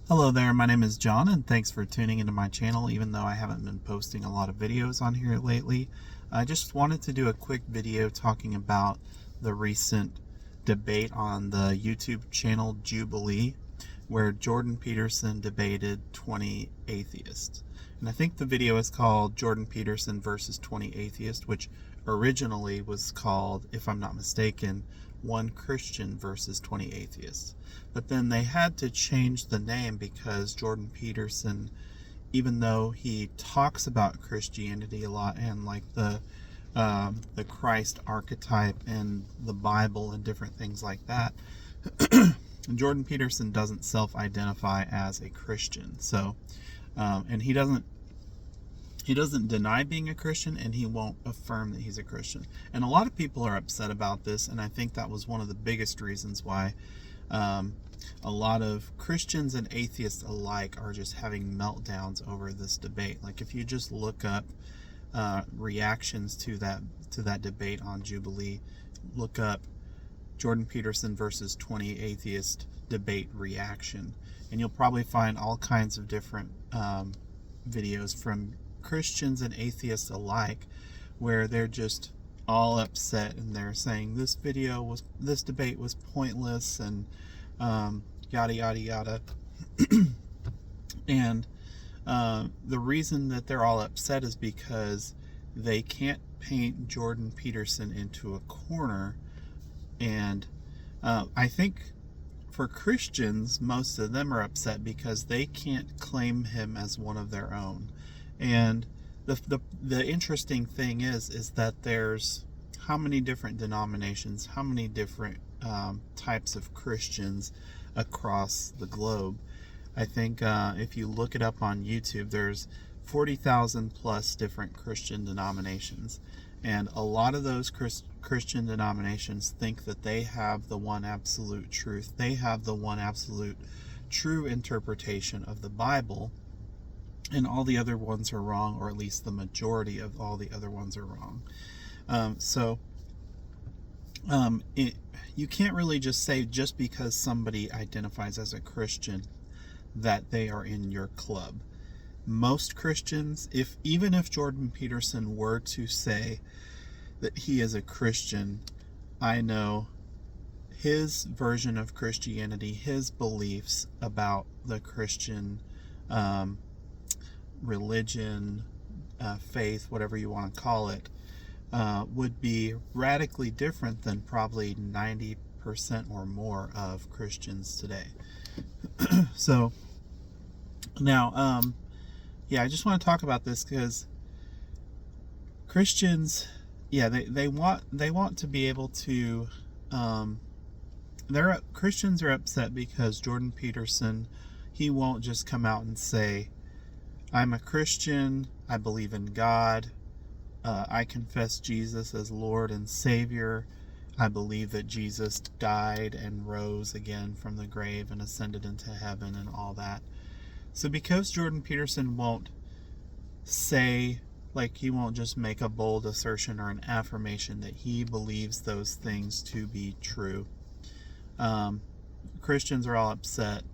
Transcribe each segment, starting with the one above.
Hello there, my name is John, and thanks for tuning into my channel. Even though I haven't been posting a lot of videos on here lately, I just wanted to do a quick video talking about the recent debate on the YouTube channel Jubilee, where Jordan Peterson debated 20 atheists. And I think the video is called Jordan Peterson versus 20 atheists, which originally was called, if I'm not mistaken, One Christian versus 20 atheists. But then they had to change the name because Jordan Peterson, even though he talks about Christianity a lot and like the Christ archetype and the Bible and different things like that, Jordan Peterson doesn't self-identify as a Christian. So, and he doesn't deny being a Christian, and he won't affirm that he's a Christian. And a lot of people are upset about this, and I think that was one of the biggest reasons why a lot of Christians and atheists alike are just having meltdowns over this debate. Like if you just look up reactions to that debate on Jubilee, look up Jordan Peterson versus 20 atheist debate reaction, and you'll probably find all kinds of different videos from Christians and atheists alike where they're just all upset and they're saying this debate was pointless and yada yada yada. And the reason that they're all upset is because they can't paint Jordan Peterson into a corner. And I think for Christians, most of them are upset because they can't claim him as one of their own. And the interesting thing is that there's how many different denominations, how many different types of Christians across the globe. I think if you look it up on YouTube, there's 40,000 plus different Christian denominations. And a lot of those Christian denominations think that they have the one absolute truth. They have the one absolute true interpretation of the Bible, and all the other ones are wrong, or at least the majority of all the other ones are wrong. You can't really just say just because somebody identifies as a Christian that they are in your club. Most Christians, even if Jordan Peterson were to say that he is a Christian, I know his version of Christianity, his beliefs about the Christian religion, faith, whatever you want to call it, would be radically different than probably 90% or more of Christians today. So now, I just want to talk about this because Christians, they want to be able to. Christians are upset because Jordan Peterson, he won't just come out and say, I'm a Christian, I believe in God, I confess Jesus as Lord and Savior, I believe that Jesus died and rose again from the grave and ascended into heaven and all that. So because Jordan Peterson won't say, like, he won't just make a bold assertion or an affirmation that he believes those things to be true, Christians are all upset.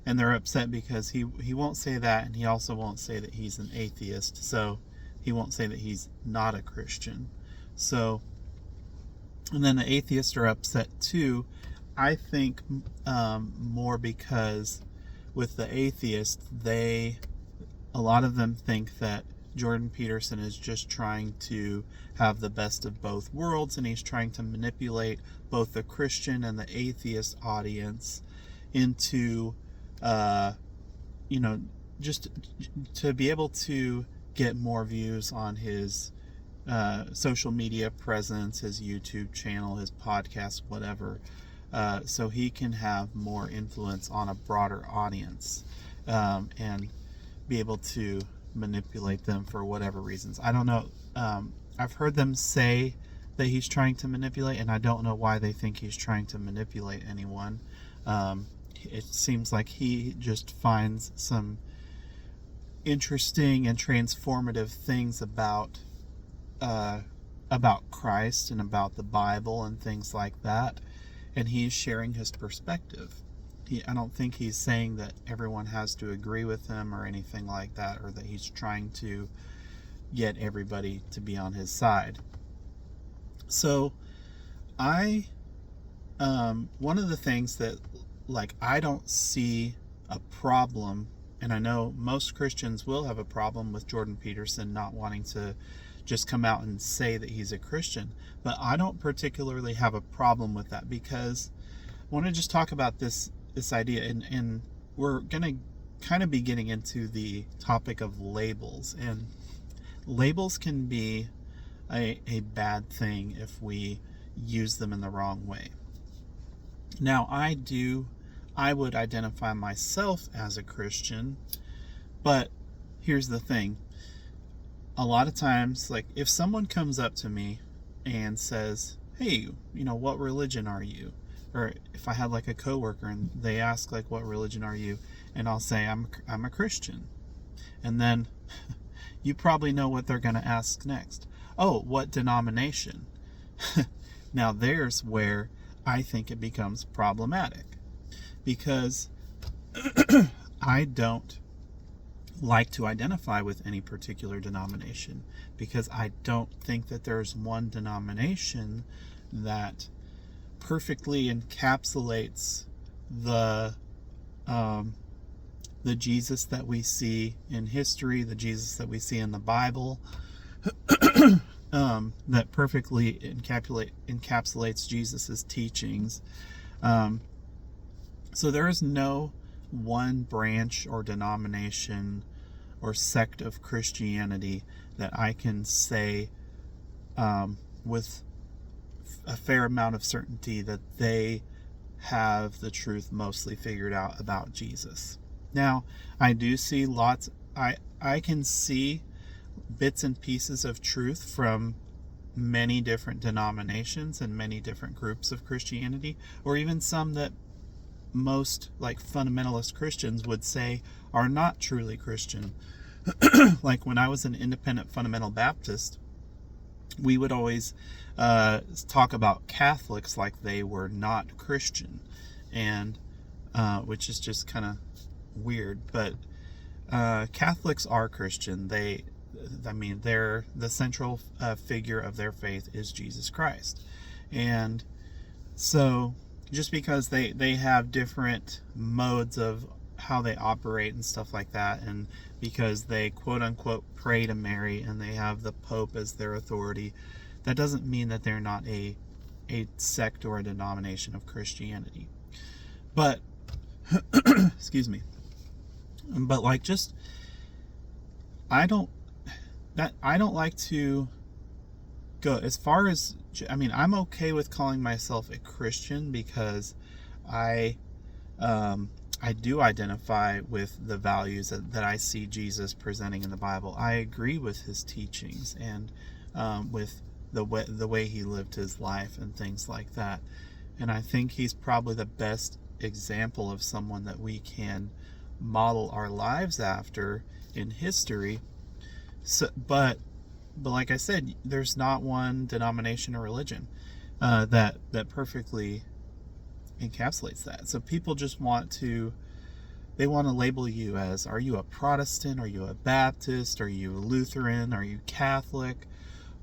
And they're upset because he won't say that, and he also won't say that he's an atheist. So he won't say that he's not a Christian. So, and then the atheists are upset too. I think more because with the atheists, a lot of them think that Jordan Peterson is just trying to have the best of both worlds, and he's trying to manipulate both the Christian and the atheist audience into just to be able to get more views on his social media presence, his YouTube channel, his podcast, whatever, so he can have more influence on a broader audience, and be able to manipulate them for whatever reasons. I don't know. I've heard them say that he's trying to manipulate, and I don't know why they think he's trying to manipulate anyone. It seems like he just finds some interesting and transformative things about Christ and about the Bible and things like that, and he's sharing his perspective. I don't think he's saying that everyone has to agree with him or anything like that, or that he's trying to get everybody to be on his side. So one of the things that, like, I don't see a problem, and I know most Christians will have a problem with Jordan Peterson not wanting to just come out and say that he's a Christian, but I don't particularly have a problem with that, because I want to just talk about this idea, and we're going to kind of be getting into the topic of labels, and labels can be a bad thing if we use them in the wrong way. Now, I would identify myself as a Christian, but here's the thing. A lot of times, like, if someone comes up to me and says, hey, what religion are you? Or if I had like a coworker and they ask, like, what religion are you? And I'll say, I'm a Christian. And then you probably know what they're going to ask next. Oh, what denomination? Now there's where I think it becomes problematic, because I don't like to identify with any particular denomination, because I don't think that there's one denomination that perfectly encapsulates the Jesus that we see in history, the Jesus that we see in the Bible, that perfectly encapsulates Jesus's teachings. So there is no one branch or denomination or sect of Christianity that I can say with a fair amount of certainty that they have the truth mostly figured out about Jesus. Now, I do see I can see bits and pieces of truth from many different denominations and many different groups of Christianity, or even some that most, like, fundamentalist Christians would say are not truly Christian. Like, when I was an independent fundamental Baptist, we would always talk about Catholics like they were not Christian, and which is just kind of weird. But Catholics are Christian. They're the central figure of their faith is Jesus Christ, and so just because they have different modes of how they operate and stuff like that, and because they quote unquote pray to Mary and they have the Pope as their authority, that doesn't mean that they're not a sect or a denomination of Christianity. But excuse me. But, like, just I don't like to go as far as, I'm okay with calling myself a Christian, because I do identify with the values that I see Jesus presenting in the Bible. I agree with his teachings and with the way he lived his life and things like that. And I think he's probably the best example of someone that we can model our lives after in history. So, but like I said, there's not one denomination or religion that perfectly encapsulates that. So people just want to label you as, are you a Protestant? Are you a Baptist? Are you a Lutheran? Are you Catholic?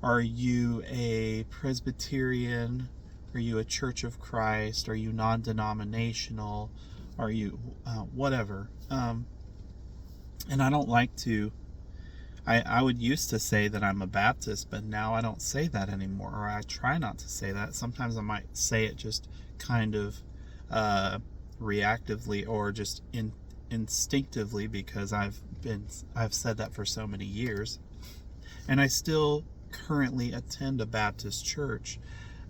Are you a Presbyterian? Are you a Church of Christ? Are you non-denominational? Are you whatever? And I don't like to. I would used to say that I'm a Baptist, but now I don't say that anymore, or I try not to say that. Sometimes I might say it just kind of reactively or just instinctively, because I've said that for so many years, and I still currently attend a Baptist church,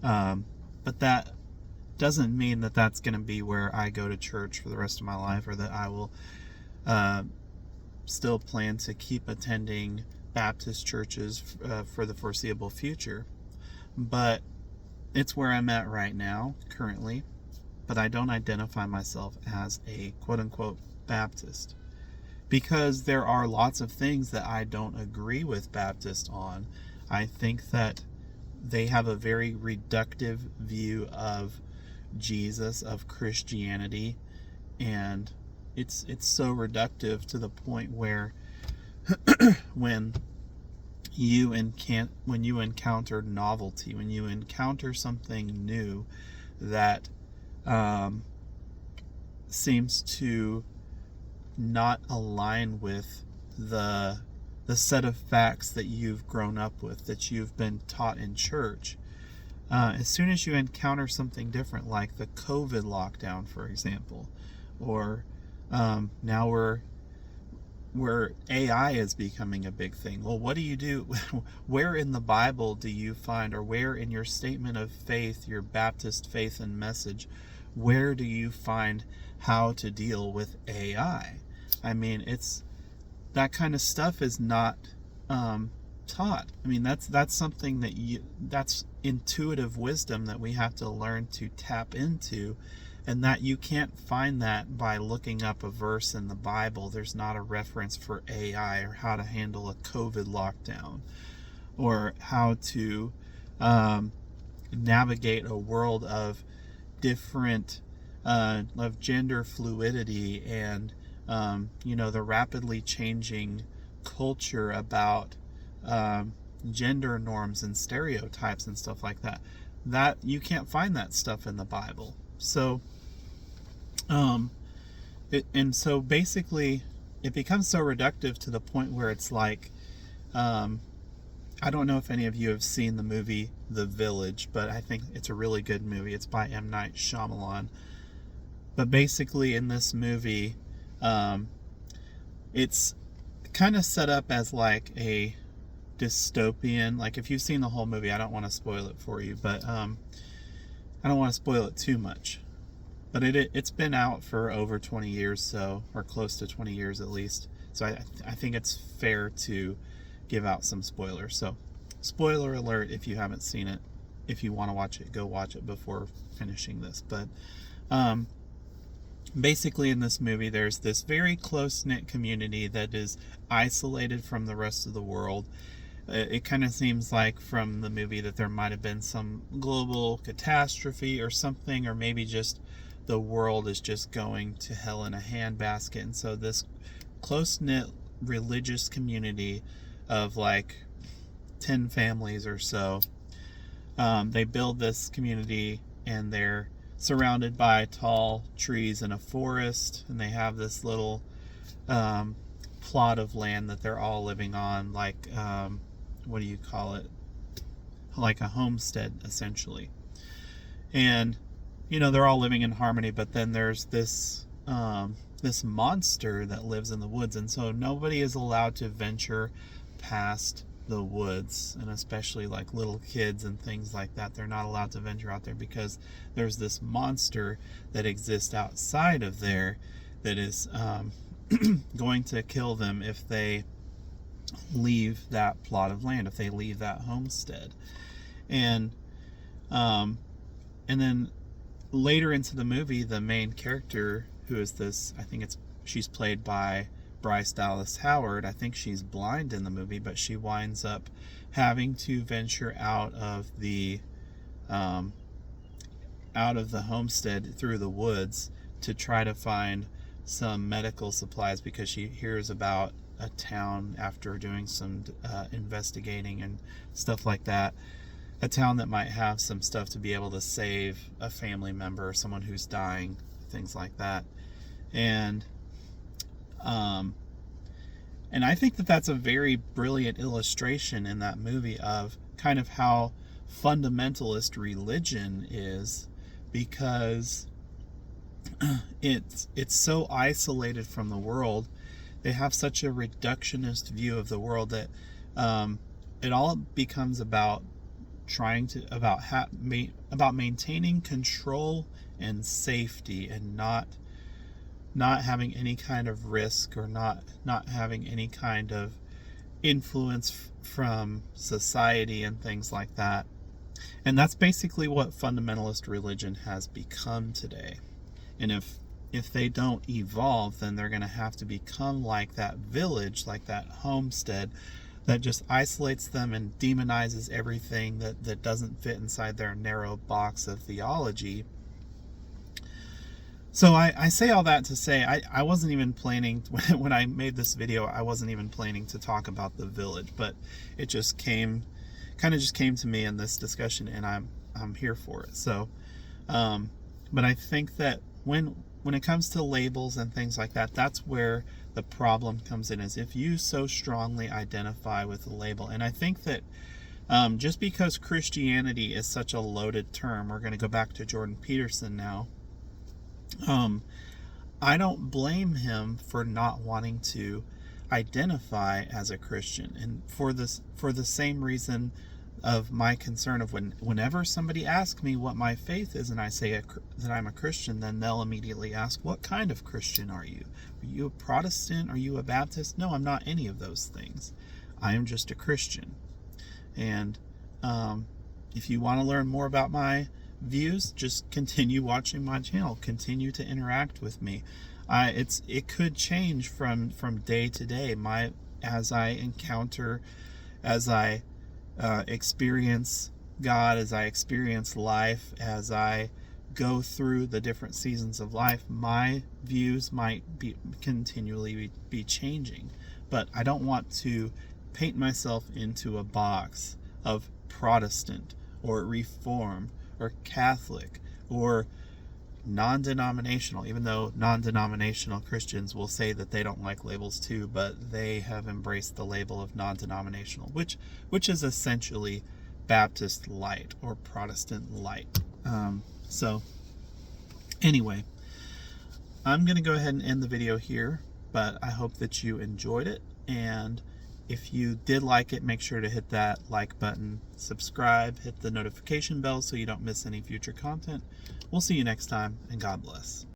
but that doesn't mean that that's going to be where I go to church for the rest of my life, or that I will still plan to keep attending Baptist churches for the foreseeable future. But it's where I'm at right now, currently. But I don't identify myself as a quote-unquote Baptist, because there are lots of things that I don't agree with Baptists on. I think that they have a very reductive view of Jesus, of Christianity, and it's so reductive to the point where when you encounter novelty, when you encounter something new that seems to not align with the set of facts that you've grown up with, that you've been taught in church, as soon as you encounter something different, like the COVID lockdown, for example, or now where AI is becoming a big thing. Well, what do you do? Where in the Bible do you find, or where in your statement of faith, your Baptist faith and message, where do you find how to deal with AI? I mean, that kind of stuff is not taught. I mean, that's something that's intuitive wisdom that we have to learn to tap into, and that you can't find that by looking up a verse in the Bible. There's not a reference for AI or how to handle a COVID lockdown, or how to navigate a world of different of gender fluidity and the rapidly changing culture about gender norms and stereotypes and stuff like that. That you can't find that stuff in the Bible. So so basically it becomes so reductive to the point where it's like, I don't know if any of you have seen the movie The Village, but I think it's a really good movie. It's by M. Night Shyamalan. But basically in this movie, it's kind of set up as like a dystopian, like if you've seen the whole movie, I don't want to spoil it for you, but I don't want to spoil it too much. But it's been out for over 20 years, so, or close to 20 years at least. So I think it's fair to give out some spoilers. So, spoiler alert if you haven't seen it. If you want to watch it, go watch it before finishing this. But basically in this movie, there's this very close-knit community that is isolated from the rest of the world. It kind of seems like from the movie that there might have been some global catastrophe or something, or maybe just the world is just going to hell in a handbasket. And so this close-knit religious community of like 10 families or so, they build this community, and they're surrounded by tall trees and a forest, and they have this little plot of land that they're all living on, like what do you call it, like a homestead essentially. And they're all living in harmony, but then there's this monster that lives in the woods, and so nobody is allowed to venture past the woods, and especially like little kids and things like that. They're not allowed to venture out there because there's this monster that exists outside of there that is going to kill them if they leave that plot of land, if they leave that homestead. And then later into the movie, the main character, who is this, she's played by Bryce Dallas Howard. I think she's blind in the movie, but she winds up having to venture out of the homestead through the woods to try to find some medical supplies, because she hears about a town, after doing some investigating and stuff like that, a town that might have some stuff to be able to save a family member, someone who's dying, things like that. And I think that that's a very brilliant illustration in that movie of kind of how fundamentalist religion is, because it's so isolated from the world. They have such a reductionist view of the world that it all becomes about about maintaining control and safety, and not having any kind of risk, or not having any kind of influence from society and things like that. And that's basically what fundamentalist religion has become today. And if they don't evolve, then they're going to have to become like that village, like that homestead, that just isolates them and demonizes everything that doesn't fit inside their narrow box of theology. So I say all that to say I wasn't even planning, when I made this video, I wasn't even planning to talk about the village, but it just kind of just came to me in this discussion, and I'm here for it. So, but I think that when it comes to labels and things like that, that's where the problem comes in, is if you so strongly identify with the label. And I think that just because Christianity is such a loaded term, we're going to go back to Jordan Peterson now. I don't blame him for not wanting to identify as a Christian, and for the same reason of my concern of whenever somebody asks me what my faith is and I say that I'm a Christian, then they'll immediately ask, what kind of Christian are you? Are you a Protestant? Are you a Baptist? No, I'm not any of those things. I am just a Christian. And if you want to learn more about my views, just continue watching my channel, continue to interact with me. It could change from day to day, as I encounter, as I experience God, as I experience life, as I go through the different seasons of life. My views might be continually be changing, but I don't want to paint myself into a box of Protestant or Reformed or Catholic or non-denominational, even though non-denominational Christians will say that they don't like labels too, but they have embraced the label of non-denominational, which is essentially Baptist light or Protestant light. So anyway, I'm going to go ahead and end the video here, but I hope that you enjoyed it, and if you did like it, make sure to hit that like button, subscribe, hit the notification bell so you don't miss any future content. We'll see you next time, and God bless.